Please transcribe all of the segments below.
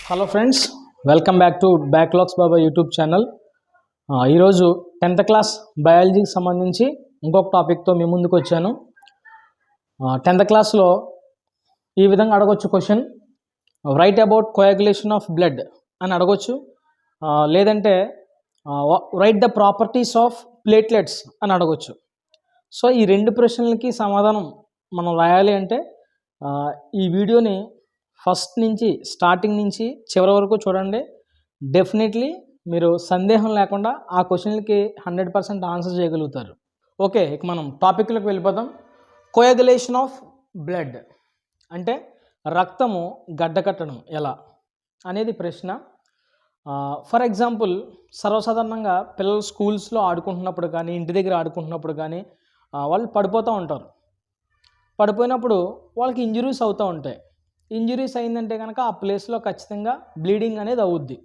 Hello friends, welcome back to backlogs Baba YouTube channel. ఈరోజు 10th class బయాలజీకి సంబంధించి ఇంకొక టాపిక్తో మీ ముందుకు వచ్చాను. 10th క్లాస్లో ఈ విధంగా అడగొచ్చు question, write about coagulation of blood అని అడగొచ్చు, లేదంటే right the properties of platelets అని అడగొచ్చు. సో ఈ రెండు ప్రశ్నలకి సమాధానం మనం రాయాలి అంటే ఈ వీడియోని ఫస్ట్ నుంచి స్టార్టింగ్ నుంచి చివరి వరకు చూడండి. డెఫినెట్లీ మీరు సందేహం లేకుండా ఆ క్వశ్చన్లకి 100% ఆన్సర్ చేయగలుగుతారు. ఓకే, ఇక మనం టాపిక్లోకి వెళ్ళిపోదాం. కోయాగులేషన్ ఆఫ్ బ్లడ్ అంటే రక్తము గడ్డకట్టడం ఎలా అనేది ప్రశ్న. ఫర్ ఎగ్జాంపుల్, సర్వసాధారణంగా పిల్లలు స్కూల్స్లో ఆడుకుంటున్నప్పుడు కానీ ఇంటి దగ్గర ఆడుకుంటున్నప్పుడు కానీ వాళ్ళు పడిపోతూ ఉంటారు. పడిపోయినప్పుడు వాళ్ళకి ఇంజురీస్ అవుతూ ఉంటాయి. ఇంజురీస్ అయిందంటే కనుక ఆ ప్లేస్లో ఖచ్చితంగా బ్లీడింగ్ అనేది అవుద్ది.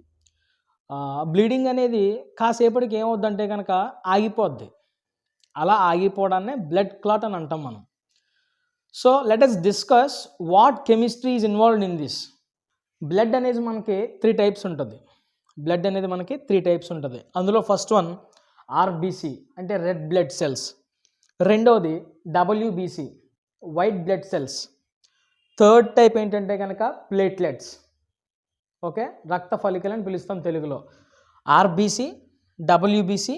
బ్లీడింగ్ అనేది కాసేపటికి ఏమవుద్దంటే కనుక ఆగిపోద్ది. అలా ఆగిపోవడాన్నే బ్లడ్ క్లాట్ అని అంటాం మనం. So let us discuss what chemistry is involved in this. Blood అనేది మనకి త్రీ టైప్స్ ఉంటుంది. అందులో ఫస్ట్ వన్ ఆర్బీసీ అంటే రెడ్ బ్లడ్ సెల్స్, రెండవది WBC white blood cells, third type ఏంటంటే కనుక ప్లేట్లెట్స్. ఓకే, రక్త ఫలికలు అని పిలుస్తాం తెలుగులో. RBC, WBC,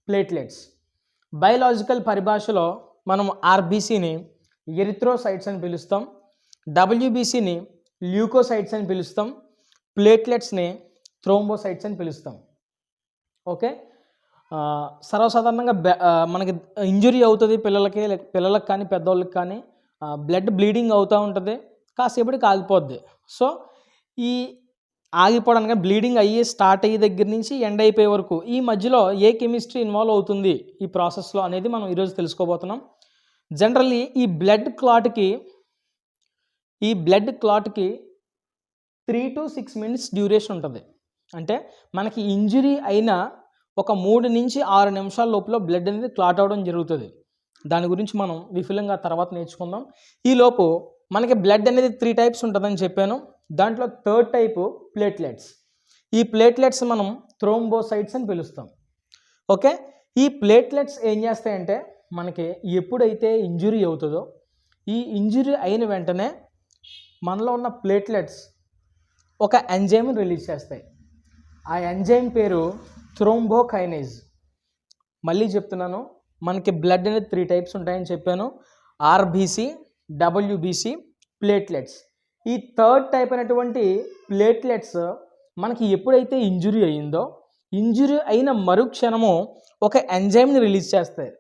platelets. బయలాజికల్ పరిభాషలో మనం ఆర్బీసీని ఎరిథ్రోసైట్స్ అని పిలుస్తాం, డబ్ల్యూబీసీని ల్యూకోసైట్స్ అని పిలుస్తాం, ప్లేట్లెట్స్ని థ్రోంబోసైట్స్ అని పిలుస్తాం. ఓకే, సర్వసాధారణంగా మనకి ఇంజురీ అవుతుంది పిల్లలకి కానీ పెద్దవాళ్ళకి కానీ బ్లడ్ బ్లీడింగ్ అవుతూ ఉంటుంది, కాసేపటికి ఆగిపోద్ది. సో ఈ ఆగిపోవడానికి బ్లీడింగ్ స్టార్ట్ అయ్యే దగ్గర నుంచి ఎండ్ అయిపోయే వరకు ఈ మధ్యలో ఏ కెమిస్ట్రీ ఇన్వాల్వ్ అవుతుంది ఈ ప్రాసెస్లో అనేది మనం ఈరోజు తెలుసుకోబోతున్నాం. జనరల్లీ ఈ బ్లడ్ క్లాట్కి 3 to 6 minutes డ్యూరేషన్ ఉంటుంది. అంటే మనకి ఇంజురీ అయిన ఒక 3 నుంచి 6 నిమిషాల లోపల బ్లడ్ అనేది క్లాట్ అవ్వడం జరుగుతుంది. దాని గురించి మనం విపులంగా తర్వాత నేర్చుకుందాం. ఈలోపు మనకి బ్లడ్ అనేది 3 types ఉంటుందని చెప్పాను. దాంట్లో థర్డ్ టైపు ప్లేట్లెట్స్. ఈ ప్లేట్లెట్స్ మనం థ్రోంబోసైట్స్ అని పిలుస్తాం. ఓకే, ఈ ప్లేట్లెట్స్ ఏం చేస్తాయంటే మనకి ఎప్పుడైతే ఇంజురీ అవుతుందో ఈ ఇంజురీ అయిన వెంటనే మనలో ఉన్న ప్లేట్లెట్స్ ఒక ఎంజైమ్ రిలీజ్ చేస్తాయి. ఆ ఎంజైమ్ పేరు థ్రోంబోకైనేజ్. మళ్ళీ చెప్తున్నాను, మనకి బ్లడ్ అనేది 3 types ఉంటాయని చెప్పాను. RBC, WBC, platelets. ఈ థర్డ్ టైప్ అయినటువంటి ప్లేట్లెట్స్ మనకి ఎప్పుడైతే ఇంజురీ అయ్యిందో ఇంజురీ అయిన మరుక్షణము ఒక ఎంజైమ్ని రిలీజ్ చేస్తాయి.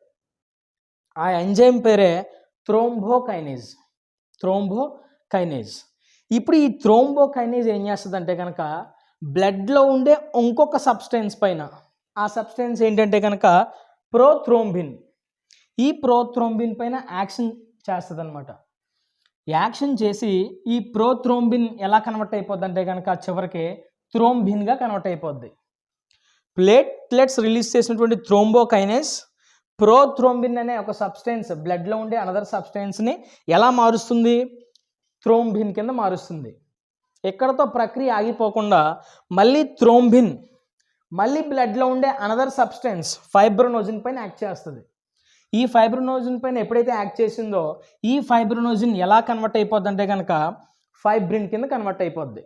ఆ ఎంజైమ్ పేరే థ్రోంబోకైనేజ్. ఇప్పుడు ఈ థ్రోంబోకైనేజ్ ఏం చేస్తుందంటే కనుక బ్లడ్లో ఉండే ఇంకొక సబ్స్టెన్స్ పైన, ఆ సబ్స్టెన్స్ ఏంటంటే కనుక ప్రోథ్రోంబిన్. ఈ ప్రోథ్రోంబిన్ పైన యాక్షన్ చేస్తుంది అనమాట. యాక్షన్ చేసి ఈ ప్రోథ్రోంబిన్ ఎలా కన్వర్ట్ అయిపోద్ది అంటే కనుక చివరికి థ్రోంబిన్గా కన్వర్ట్ అయిపోద్ది. ప్లేట్లెట్స్ రిలీజ్ చేసినటువంటి థ్రోంబోకైనేజ్ ప్రోథ్రోంబిన్ అనే ఒక సబ్స్టెన్స్, బ్లడ్లో ఉండే అనదర్ సబ్స్టెన్స్ని ఎలా మారుస్తుంది? థ్రోంబిన్ కింద మారుస్తుంది. ఎక్కడతో ప్రక్రియ ఆగిపోకుండా మళ్ళీ థ్రోంబిన్ మళ్ళీ బ్లడ్లో ఉండే అనదర్ సబ్స్టెన్స్ ఫైబ్రోనోజిన్ పైన యాక్ట్ చేస్తుంది. ఈ ఫైబ్రోనోజిన్ పైన ఎప్పుడైతే యాక్ట్ చేసిందో ఈ ఫైబ్రోనోజిన్ ఎలా కన్వర్ట్ అయిపోద్ది అంటే కనుక ఫైబ్రిన్ కింద కన్వర్ట్ అయిపోద్ది.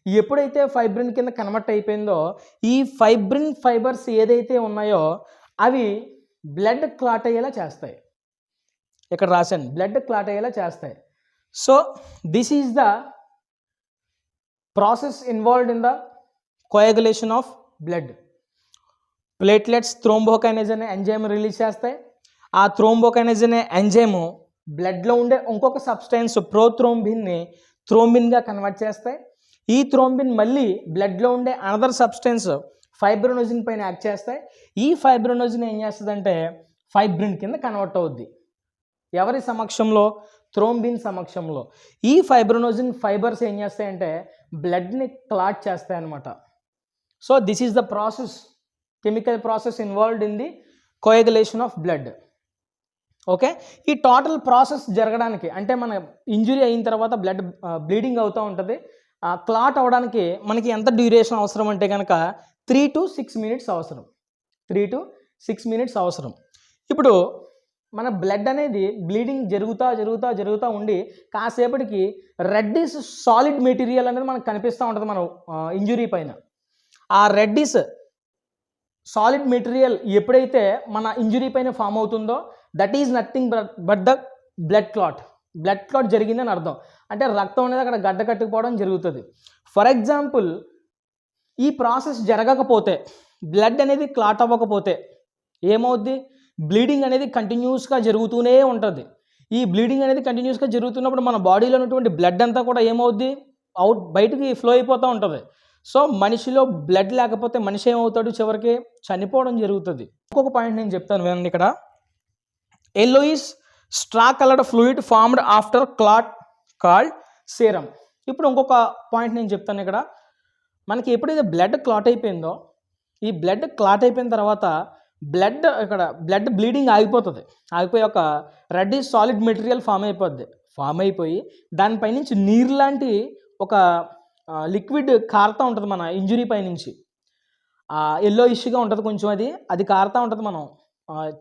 ఎప్పుడైతే ఫైబ్రిన్ కింద కన్వర్ట్ అయిపోయిందో ఈ ఫైబ్రిన్ ఫైబర్స్ ఏదైతే ఉన్నాయో అవి బ్లడ్ క్లాట్ అయ్యేలా చేస్తాయి. ఇక్కడ రాశాను, బ్లడ్ క్లాట్ అయ్యేలా చేస్తాయి. So this is the process involved in the coagulation of blood. Platelets థ్రోంబోకైనేజ్ అనే ఎంజైమ్ రిలీజ్ చేస్తాయి. ఆ థ్రోంబోకైనేజ్ అనే ఎంజైమ్ బ్లడ్లో ఉండే ఇంకొక సబ్స్టెన్స్ ప్రోథ్రోంబిన్ని థ్రోంబిన్గా కన్వర్ట్ చేస్తాయి. ఈ థ్రోంబిన్ మళ్ళీ బ్లడ్లో ఉండే అనదర్ సబ్స్టెన్స్ ఫైబ్రోనోజిన్ పైన యాక్ట్ చేస్తాయి. ఈ ఫైబ్రోనోజిన్ ఏం చేస్తుందంటే ఫైబ్రిన్ కింద కన్వర్ట్ అవుద్ది. ఎవరి సమక్షంలో? థ్రోంబిన్ సమక్షంలో. ఈ ఫైబ్రోనోజిన్ ఫైబర్స్ ఏం చేస్తాయంటే బ్లడ్ని క్లాట్ చేస్తాయి అన్నమాట. So this is the process, chemical process involved in the coagulation of blood. Okay, ఈ టోటల్ ప్రాసెస్ జరగడానికి అంటే మన ఇంజురీ అయిన తర్వాత బ్లీడింగ్ అవుతూ ఉంటుంది. క్లాట్ అవ్వడానికి మనకి ఎంత డ్యూరేషన్ అవసరం అంటే కనుక 3 to 6 minutes అవసరం. 3 to 6 minutes అవసరం. ఇప్పుడు మన బ్లడ్ అనేది బ్లీడింగ్ జరుగుతూ ఉండి కాసేపటికి రెడ్డిష్ సాలిడ్ మెటీరియల్ అనేది మనకు కనిపిస్తూ ఉంటుంది మన ఇంజురీ పైన. ఆ రెడ్డిష్ సాలిడ్ మెటీరియల్ ఎప్పుడైతే మన ఇంజురీ పైన ఫామ్ అవుతుందో that is nothing but the blood clot జరిగిందని అర్థం. అంటే రక్తం అనేది అక్కడ గడ్డ కట్టుకుపోవడం జరుగుతుంది. ఫర్ ఎగ్జాంపుల్ ఈ ప్రాసెస్ జరగకపోతే, బ్లడ్ అనేది క్లాట్ అవ్వకపోతే ఏమవుద్ది, బ్లీడింగ్ అనేది కంటిన్యూస్గా జరుగుతూనే ఉంటుంది. ఈ బ్లీడింగ్ అనేది కంటిన్యూస్గా జరుగుతున్నప్పుడు మన బాడీలో ఉన్నటువంటి బ్లడ్ అంతా కూడా ఏమవుద్ది, బయటికి ఫ్లో అయిపోతూ ఉంటుంది. సో మనిషిలో బ్లడ్ లేకపోతే మనిషి ఏమవుతాడు, చివరికి చనిపోవడం జరుగుతుంది. ఇంకొక పాయింట్ నేను చెప్తాను వినండి. ఇక్కడ yellowish straw coloured fluid formed after clot called serum. ఇప్పుడు ఇంకొక పాయింట్ నేను చెప్తాను. ఇక్కడ మనకి ఎప్పుడైతే బ్లడ్ క్లాట్ అయిపోయిందో, ఈ బ్లడ్ క్లాట్ అయిపోయిన తర్వాత బ్లడ్ బ్లీడింగ్ ఆగిపోయి ఒక రెడ్డిష్ సాలిడ్ మెటీరియల్ ఫామ్ అయిపోయి దానిపై నుంచి నీరు లాంటి ఒక లిక్విడ్ కారుతూ ఉంటుంది మన ఇంజురీ పై నుంచి. ఎల్లో ఇష్యూగా ఉంటుంది కొంచెం, అది కారుతూ ఉంటుంది. మనం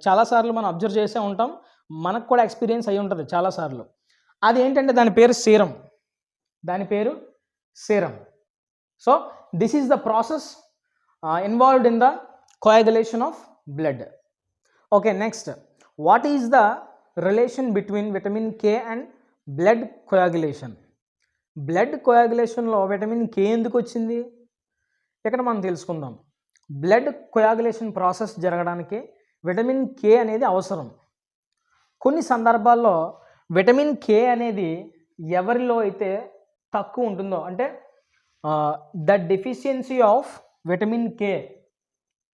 చాలాసార్లు మనం అబ్జర్వ్ చేసే ఉంటాం, మనకు కూడా ఎక్స్పీరియన్స్ అయి ఉంటుంది చాలాసార్లు. అది ఏంటంటే దాని పేరు serum. So this is the process involved in the coagulation of blood. Okay, next, what is the relation between vitamin K and blood coagulation? Blood కోయాగులేషన్లో విటమిన్ కే ఎందుకు వచ్చింది ఇక్కడ మనం తెలుసుకుందాం. బ్లడ్ కోయాగులేషన్ ప్రాసెస్ జరగడానికి విటమిన్ కే అనేది అవసరం. కొన్ని సందర్భాల్లో విటమిన్ కే అనేది ఎవరిలో అయితే తక్కువ ఉంటుందో, అంటే the deficiency of vitamin K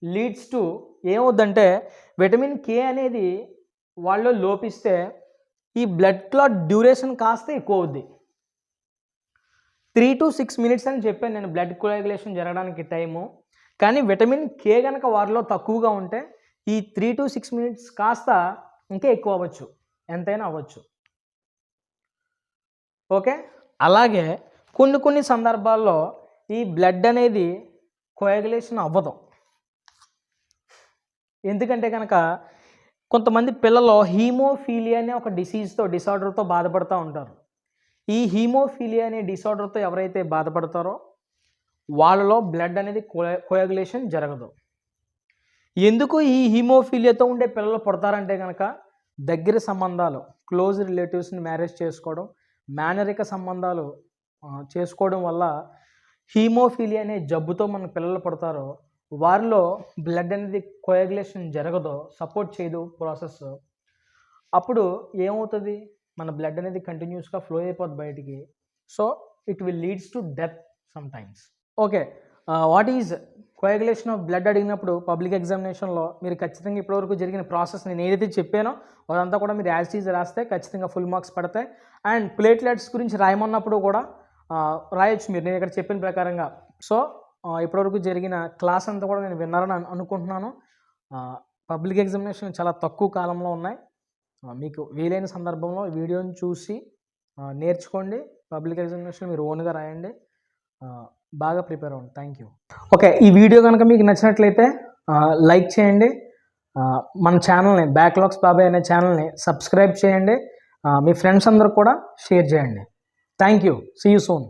leads to ఏమవుద్దంటే విటమిన్ కే అనేది వాళ్ళు లోపిస్తే ఈ బ్లడ్ క్లాట్ డ్యూరేషన్ కాస్త ఎక్కువ అవుద్ది. 3 to 6 minutes అని చెప్పాను నేను బ్లడ్ కోయాగులేషన్ జరగడానికి టైము. కానీ విటమిన్ కే కనుక వారిలో తక్కువగా ఉంటే ఈ 3 to 6 minutes కాస్త ఇంకా ఎక్కువ అవ్వచ్చు, ఎంతైనా అవ్వచ్చు. ఓకే, అలాగే కొన్ని సందర్భాల్లో ఈ బ్లడ్ అనేది కోయాగులేషన్ అవ్వదు. ఎందుకంటే కనుక కొంతమంది పిల్లలు హీమోఫీలియా అనే ఒక డిసార్డర్తో బాధపడుతూ ఉంటారు. ఈ హీమోఫీలియా అనే డిసార్డర్తో ఎవరైతే బాధపడతారో వాళ్ళలో బ్లడ్ అనేది కోయాగులేషన్ జరగదు. ఎందుకు ఈ హీమోఫీలియాతో ఉండే పిల్లలు పుడతారంటే కనుక దగ్గర సంబంధాలు, క్లోజ్ రిలేటివ్స్ని మ్యారేజ్ చేసుకోవడం, మేనరిక సంబంధాలు చేసుకోవడం వల్ల హీమోఫీలియా అనే జబ్బుతో మన పిల్లలు పుడతారో వారిలో బ్లడ్ అనేది కోయాగులేషన్ జరగదు, సపోర్ట్ చేయదు ప్రాసెస్. అప్పుడు ఏమవుతుంది, మన బ్లడ్ అనేది కంటిన్యూస్గా ఫ్లో అయిపోద్ది బయటికి. So it will leads to death some times. Okay, what is coagulation of blood అడిగినప్పుడు పబ్లిక్ ఎగ్జామినేషన్లో మీరు ఖచ్చితంగా ఇప్పటివరకు జరిగిన ప్రాసెస్ నేను ఏదైతే చెప్పానో అదంతా కూడా మీరు యాజ్ టీజ్ రాస్తే ఖచ్చితంగా ఫుల్ మార్క్స్ పడతాయి. అండ్ ప్లేట్లెట్స్ గురించి రాయమన్నప్పుడు కూడా రాయొచ్చు మీరు, నేను ఇక్కడ చెప్పిన ప్రకారంగా. సో ఇప్పటివరకు జరిగిన క్లాస్ అంతా కూడా నేను విన్నారని అనుకుంటున్నాను. పబ్లిక్ ఎగ్జామినేషన్ చాలా తక్కువ కాలంలో ఉన్నాయి. మీకు వీలైన సందర్భంలో వీడియోని చూసి నేర్చుకోండి. పబ్లిక్ ఎగ్జామినేషన్ మీరు ఓన్గా రాయండి. బాగా ప్రిపేర్ అవ్వండి. Thank you. ఓకే, ఈ వీడియో కనుక మీకు నచ్చినట్లయితే లైక్ చేయండి. మన ఛానల్ని బ్యాక్లాగ్స్ బాబాయ్ అనే ఛానల్ని సబ్స్క్రైబ్ చేయండి. మీ ఫ్రెండ్స్ అందరూ కూడా షేర్ చేయండి. Thank you. See you soon.